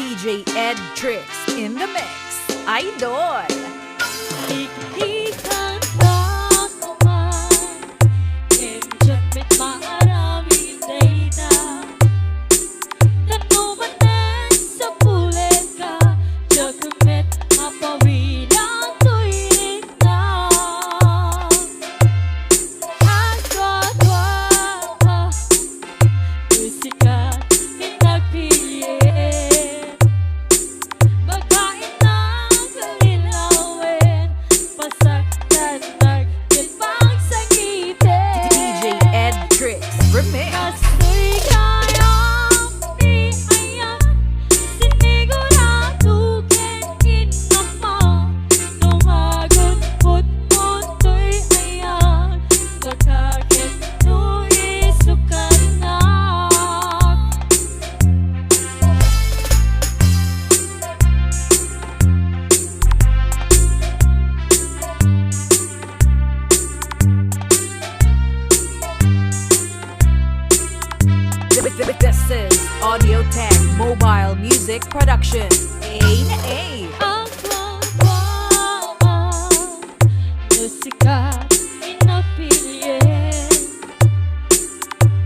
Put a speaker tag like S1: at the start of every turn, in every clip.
S1: DJ EdtriX in the mix. Idol!
S2: Ikikan na kuman Enjot met maarami day na Tanumanan sa pulet ka Jagamet mapawilang tuwinig na Agwadwa Musika hinagpilit Magkain ng kalilawin Pasaktan nagdipang sa ngipin
S1: DJ EdtriX Remix.
S2: Kastuy Gayam Ayat Sinigurado ken mo Tumagot put munto'y ayan Pagkakit nu'y sukanak
S1: This is Audio Tech Mobile Music Production. A.
S2: Ang wawa Musika inapilyen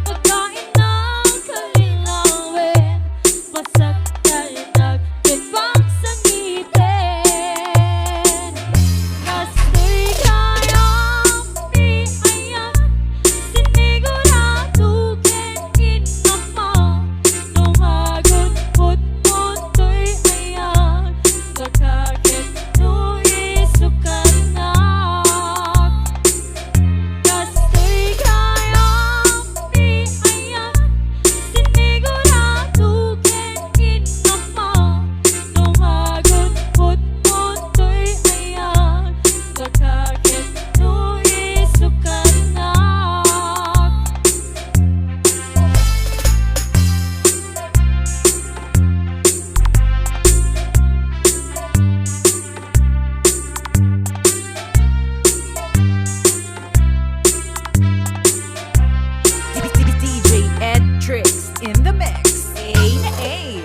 S2: Pagkain ng kalilawin Pasaktan nagdipang sa ngipin Kastuy Gayam Ayat Sinigurado ken mo Tumagot put munto'y ayan Pagkakit nu'y sukanak Kastuy Gayam Ayat Sinigurado ken mo Tumagot put munto'y ayan Pagkakit nu'y sukanak
S1: DJ EdtriX in the mix. A.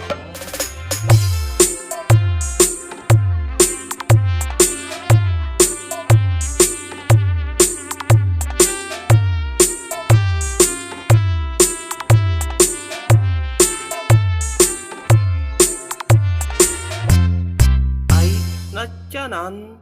S3: ay natyanan